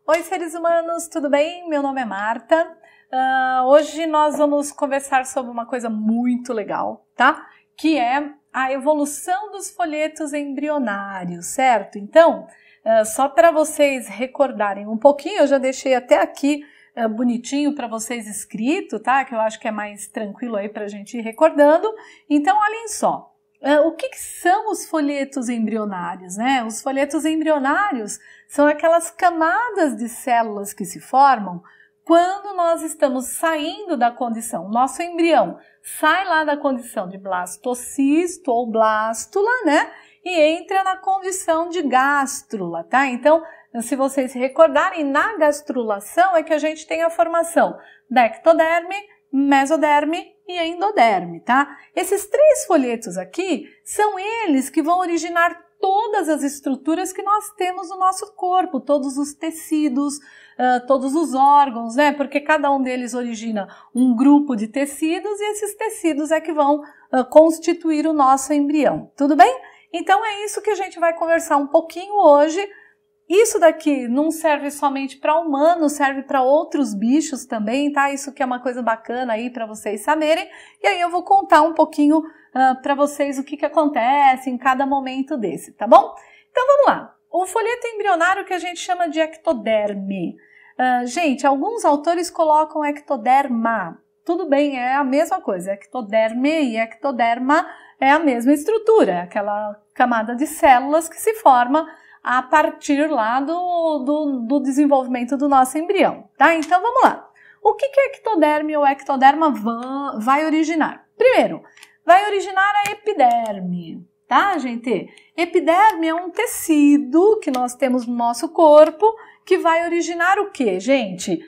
Oi, seres humanos, tudo bem? Meu nome é Marta. Hoje nós vamos conversar sobre uma coisa muito legal, tá? Que é a evolução dos folhetos embrionários, certo? Então, só para vocês recordarem um pouquinho, eu já deixei até aqui bonitinho para vocês escrito, tá? Que eu acho que é mais tranquilo aí para a gente ir recordando. Então, olhem só. O que são os folhetos embrionários, né? Os folhetos embrionários são aquelas camadas de células que se formam quando nós estamos saindo da condição. Nosso embrião sai lá da condição de blastocisto ou blástula, né? E entra na condição de gástrula, tá? Então, se vocês se recordarem, na gastrulação é que a gente tem a formação da ectoderme, mesoderme e endoderme, tá? Esses três folhetos aqui são eles que vão originar todas as estruturas que nós temos no nosso corpo, todos os tecidos, todos os órgãos, né? Porque cada um deles origina um grupo de tecidos e esses tecidos é que vão constituir o nosso embrião, tudo bem? Então é isso que a gente vai conversar um pouquinho hoje. Isso daqui não serve somente para humanos, serve para outros bichos também, tá? Isso que é uma coisa bacana aí para vocês saberem. E aí eu vou contar um pouquinho para vocês o que acontece em cada momento desse, tá bom? Então vamos lá. O folheto embrionário que a gente chama de ectoderme. Gente, alguns autores colocam ectoderma. Tudo bem, é a mesma coisa. Ectoderme e ectoderma é a mesma estrutura, aquela camada de células que se forma a partir lá do desenvolvimento do nosso embrião, tá? Então, vamos lá. O que a ectoderme ou ectoderma vai originar? Primeiro, vai originar a epiderme, tá, gente? Epiderme é um tecido que nós temos no nosso corpo que vai originar o quê, gente?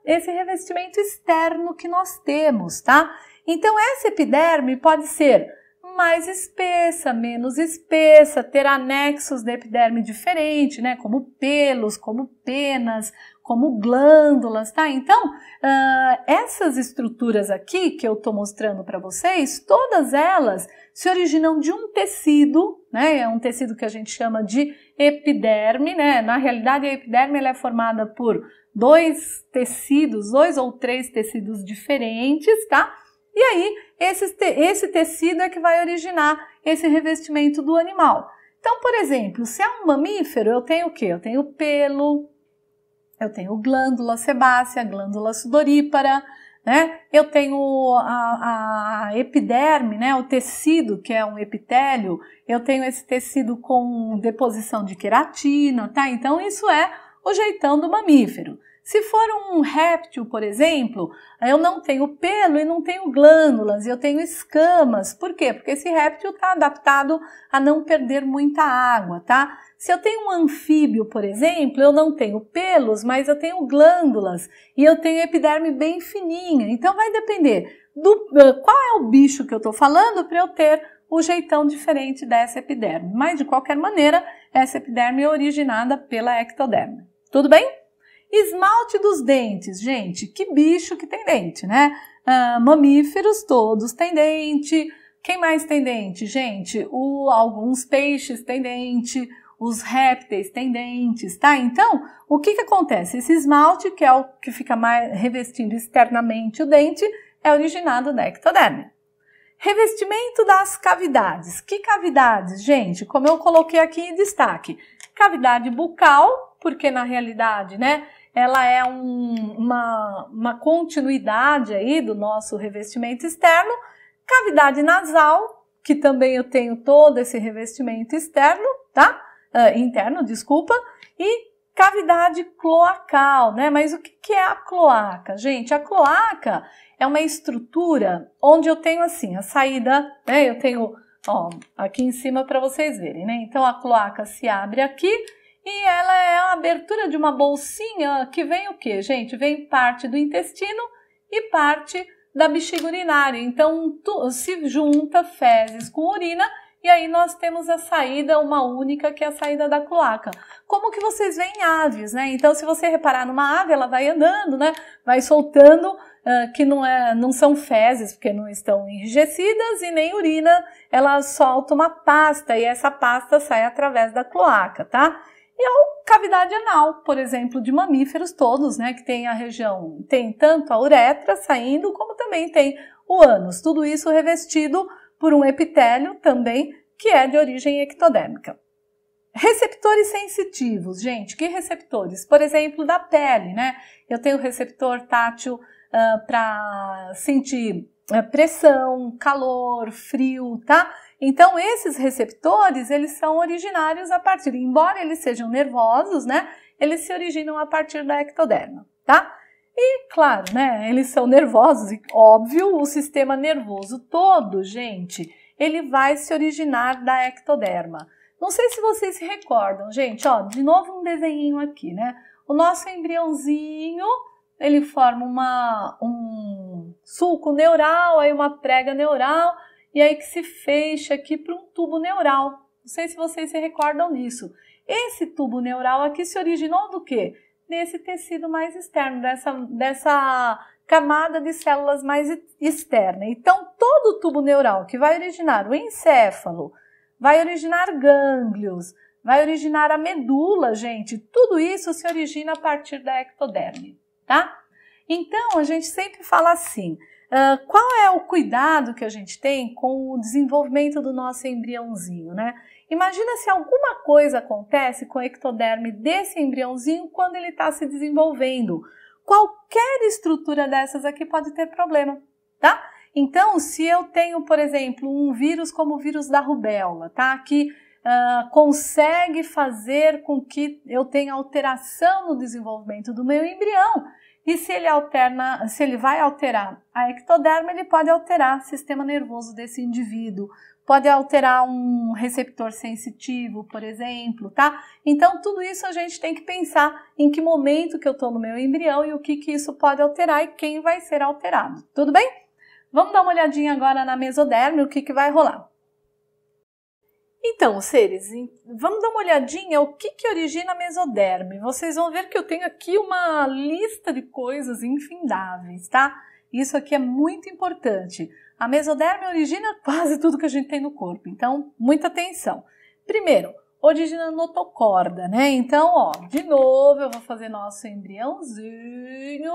Esse revestimento externo que nós temos, tá? Então, essa epiderme pode ser mais espessa, menos espessa, ter anexos da epiderme diferente, né? Como pelos, como penas, como glândulas, tá? Então, essas estruturas aqui que eu tô mostrando para vocês, todas elas se originam de um tecido, né? É um tecido que a gente chama de epiderme, né? Na realidade, a epiderme ela é formada por dois ou três tecidos diferentes, tá? E aí, esse tecido é que vai originar esse revestimento do animal. Então, por exemplo, se é um mamífero, eu tenho o quê? Eu tenho pelo, eu tenho glândula sebácea, glândula sudorípara, né? Eu tenho a epiderme, né? O tecido, que é um epitélio, eu tenho esse tecido com deposição de queratina, tá? Então, isso é o jeitão do mamífero. Se for um réptil, por exemplo, eu não tenho pelo e não tenho glândulas, eu tenho escamas. Por quê? Porque esse réptil está adaptado a não perder muita água, tá? Se eu tenho um anfíbio, por exemplo, eu não tenho pelos, mas eu tenho glândulas e eu tenho epiderme bem fininha. Então vai depender qual é o bicho que eu estou falando para eu ter o jeitão diferente dessa epiderme. Mas, de qualquer maneira, essa epiderme é originada pela ectoderme. Tudo bem? Esmalte dos dentes, gente, que bicho que tem dente, né? Mamíferos todos têm dente. Quem mais tem dente, gente? Alguns peixes têm dente, os répteis têm dentes, tá? Então, o que acontece? Esse esmalte, que é o que fica mais revestindo externamente o dente, é originado da ectoderme. Revestimento das cavidades. Que cavidades, gente? Como eu coloquei aqui em destaque. Cavidade bucal, porque na realidade, né, ela é uma continuidade aí do nosso revestimento externo. Cavidade nasal, que também eu tenho todo esse revestimento externo, tá? Interno, desculpa. E cavidade cloacal, né? Mas o que é a cloaca, gente? A cloaca é uma estrutura onde eu tenho assim, a saída, né? Eu tenho, ó, aqui em cima para vocês verem, né? Então a cloaca se abre aqui. E ela é a abertura de uma bolsinha que vem o quê, gente? Vem parte do intestino e parte da bexiga urinária. Então, se junta fezes com urina e aí nós temos a saída, uma única, que é a saída da cloaca. Como que vocês veem aves, né? Então, se você reparar numa ave, ela vai andando, né? Vai soltando, que não são fezes, porque não estão enrijecidas, e nem urina, ela solta uma pasta, e essa pasta sai através da cloaca, tá? E a cavidade anal, por exemplo, de mamíferos todos, né, que tem a região, tem tanto a uretra saindo, como também tem o ânus. Tudo isso revestido por um epitélio também, que é de origem ectodérmica. Receptores sensitivos, gente, que receptores? Por exemplo, da pele, né? Eu tenho receptor tátil para sentir pressão, calor, frio, tá? Então, esses receptores, eles são originários a partir, embora eles sejam nervosos, né? Eles se originam a partir da ectoderma, tá? E, claro, né? Eles são nervosos e, óbvio, o sistema nervoso todo, gente, ele vai se originar da ectoderma. Não sei se vocês se recordam, gente, ó, de novo um desenhinho aqui, né? O nosso embriãozinho, ele forma um sulco neural, aí uma prega neural, e aí que se fecha aqui para um tubo neural. Não sei se vocês se recordam disso. Esse tubo neural aqui se originou do quê? Desse tecido mais externo, dessa camada de células mais externa. Então, todo o tubo neural que vai originar o encéfalo, vai originar gânglios, vai originar a medula, gente, tudo isso se origina a partir da ectoderme, tá? Então, a gente sempre fala assim, qual é o cuidado que a gente tem com o desenvolvimento do nosso embriãozinho, né? Imagina se alguma coisa acontece com o ectoderme desse embriãozinho quando ele está se desenvolvendo. Qualquer estrutura dessas aqui pode ter problema, tá? Então, se eu tenho, por exemplo, um vírus como o vírus da rubéola, tá? Que consegue fazer com que eu tenha alteração no desenvolvimento do meu embrião. E se ele vai alterar a ectoderma, ele pode alterar o sistema nervoso desse indivíduo, pode alterar um receptor sensitivo, por exemplo, tá? Então, tudo isso a gente tem que pensar em que momento que eu estou no meu embrião e o que isso pode alterar e quem vai ser alterado, tudo bem? Vamos dar uma olhadinha agora na mesoderme, o que vai rolar. Então, seres, vamos dar uma olhadinha o que origina a mesoderme. Vocês vão ver que eu tenho aqui uma lista de coisas infindáveis, tá? Isso aqui é muito importante. A mesoderme origina quase tudo que a gente tem no corpo, então, muita atenção. Primeiro, origina a notocorda, né? Então, ó, de novo, eu vou fazer nosso embriãozinho.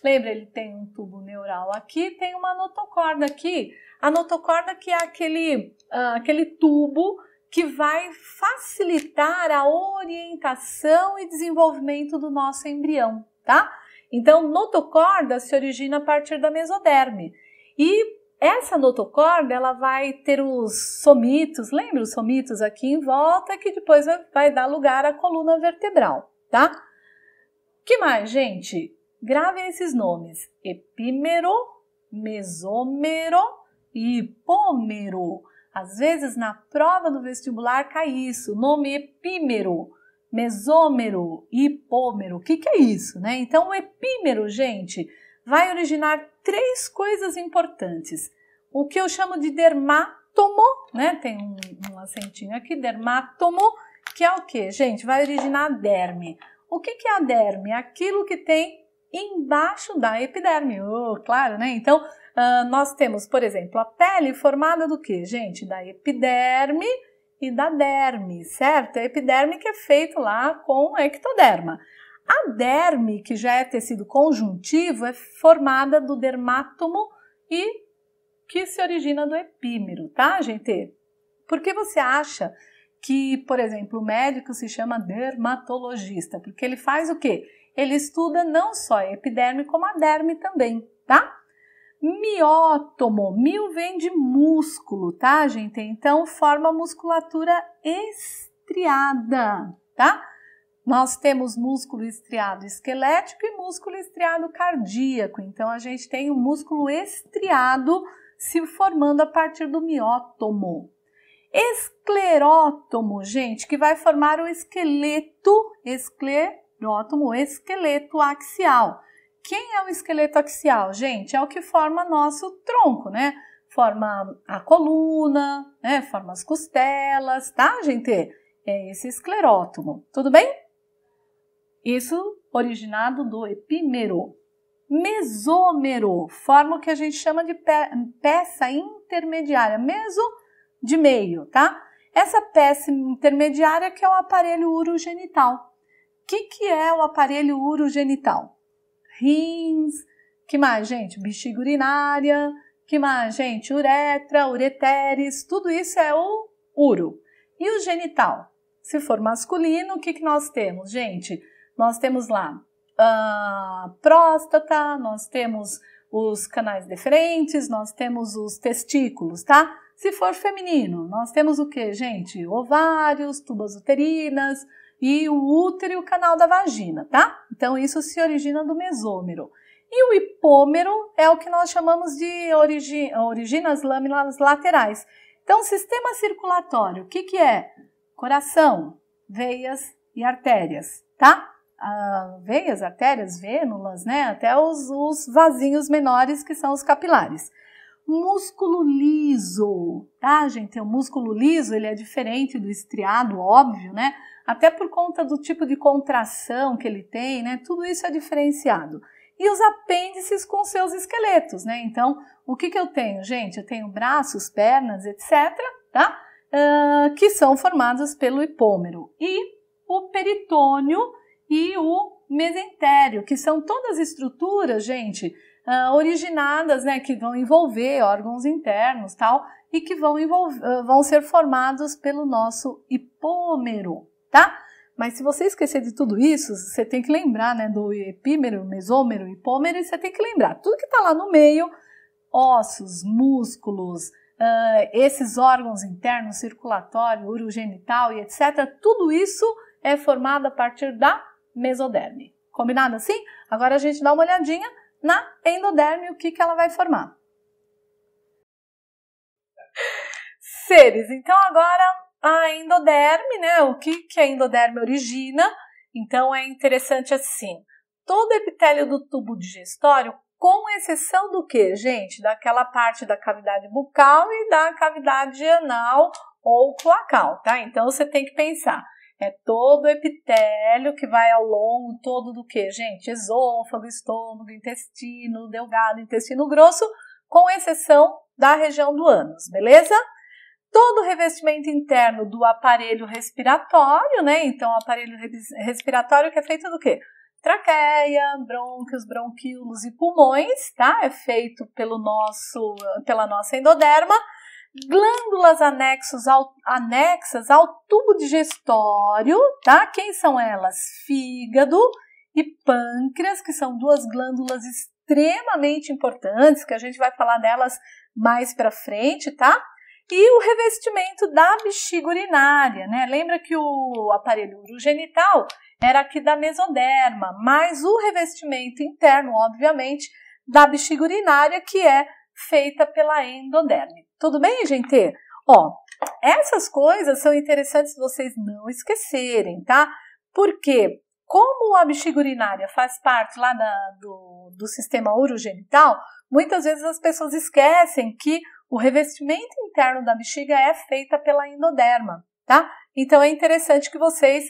Lembra, ele tem um tubo neural aqui, tem uma notocorda aqui. A notocorda que é aquele tubo que vai facilitar a orientação e desenvolvimento do nosso embrião, tá? Então, notocorda se origina a partir da mesoderme. E essa notocorda, ela vai ter os somitos, lembra os somitos aqui em volta, que depois vai dar lugar à coluna vertebral, tá? Que mais, gente? Gravem esses nomes: epímero, mesômero e hipômero. Às vezes, na prova do vestibular cai isso, nome epímero, mesômero e hipômero. O que é isso, né? Então, o epímero, gente, vai originar 3 coisas importantes. O que eu chamo de dermátomo, né? Tem um acentinho aqui, dermátomo, que é o que, gente? Vai originar a derme. O que é a derme? Aquilo que tem embaixo da epiderme. Oh, claro, né? Então, nós temos, por exemplo, a pele formada do que, gente? Da epiderme e da derme, certo? A epiderme que é feito lá com a ectoderma. A derme, que já é tecido conjuntivo, é formada do dermátomo e que se origina do epímero, tá, gente? Por que você acha que, por exemplo, o médico se chama dermatologista? Porque ele faz o quê? Ele estuda não só a epiderme, como a derme também, tá? Miótomo, mio vem de músculo, tá, gente? Então, forma musculatura estriada, tá? Nós temos músculo estriado esquelético e músculo estriado cardíaco. Então, a gente tem um músculo estriado se formando a partir do miótomo. Esclerótomo, gente, que vai formar o esqueleto, esqueleto axial. Quem é o esqueleto axial, gente? É o que forma nosso tronco, né? Forma a coluna, né? Forma as costelas, tá, gente? É esse esclerótomo, tudo bem? Isso originado do epímero. Mesômero, forma o que a gente chama de peça intermediária, meso de meio, tá? essa peça intermediária que é o aparelho urogenital. O que é o aparelho urogenital? Rins, que mais, gente? Bexiga urinária, que mais, gente? Uretra, ureteres, tudo isso é o uro. E o genital? Se for masculino, o que nós temos, gente? Nós temos lá a próstata, nós temos os canais deferentes, nós temos os testículos, tá? Se for feminino, nós temos o que, gente? Ovários, tubas uterinas e o útero e o canal da vagina, tá? Então, isso se origina do mesômero. E o hipômero é o que nós chamamos de origina as lâminas laterais. Então, sistema circulatório, o que é? Coração, veias e artérias, tá? Veias, artérias, vênulas, né? Até os vasinhos menores que são os capilares. Músculo liso, tá, gente? O músculo liso, ele é diferente do estriado, óbvio, né? Até por conta do tipo de contração que ele tem, né? Tudo isso é diferenciado. E os apêndices com seus esqueletos, né? Então, o que eu tenho, gente? Eu tenho braços, pernas, etc., tá? Que são formados pelo hipômero. E o peritônio e o mesentério, que são todas estruturas, gente, originadas, né, que vão envolver órgãos internos, tal, e que vão ser formados pelo nosso hipômero, tá? Mas se você esquecer de tudo isso, você tem que lembrar, né, do epímero, mesômero, hipômero, e você tem que lembrar tudo que está lá no meio, ossos, músculos, esses órgãos internos, circulatório, urogenital e etc., tudo isso é formado a partir da mesoderme. Combinado assim? Agora a gente dá uma olhadinha na endoderme, o que ela vai formar. Seres, então agora a endoderme, né? O que a endoderme origina? Então é interessante assim, todo epitélio do tubo digestório, com exceção do que, gente? Daquela parte da cavidade bucal e da cavidade anal ou cloacal, tá? Então você tem que pensar. É todo o epitélio que vai ao longo todo do que, gente? Esôfago, estômago, intestino delgado, intestino grosso, com exceção da região do ânus, beleza? Todo o revestimento interno do aparelho respiratório, né? Então, o aparelho respiratório que é feito do quê? Traqueia, brônquios, bronquíolos e pulmões, tá? É feito pela nossa endoderma. Glândulas anexas ao tubo digestório, tá? Quem são elas? Fígado e pâncreas, que são duas glândulas extremamente importantes, que a gente vai falar delas mais pra frente, tá? E o revestimento da bexiga urinária, né? Lembra que o aparelho urogenital era aqui da mesoderma, mas o revestimento interno, obviamente, da bexiga urinária, que é feita pela endoderme. Tudo bem, gente? Ó, essas coisas são interessantes vocês não esquecerem, tá? Porque como a bexiga urinária faz parte lá do sistema urogenital, muitas vezes as pessoas esquecem que o revestimento interno da bexiga é feita pela endoderma, tá? Então é interessante que vocês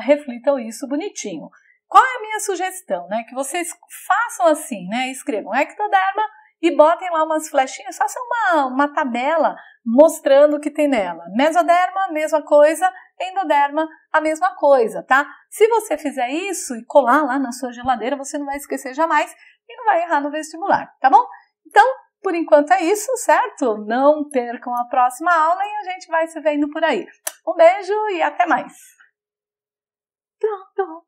reflitam isso bonitinho. Qual é a minha sugestão, né? Que vocês façam assim, né? Escrevam ectoderma e botem lá umas flechinhas, façam uma tabela mostrando o que tem nela. Mesoderma, mesma coisa, endoderma, a mesma coisa, tá? Se você fizer isso e colar lá na sua geladeira, você não vai esquecer jamais e não vai errar no vestibular, tá bom? Então, por enquanto é isso, certo? Não percam a próxima aula e a gente vai se vendo por aí. Um beijo e até mais! Pronto!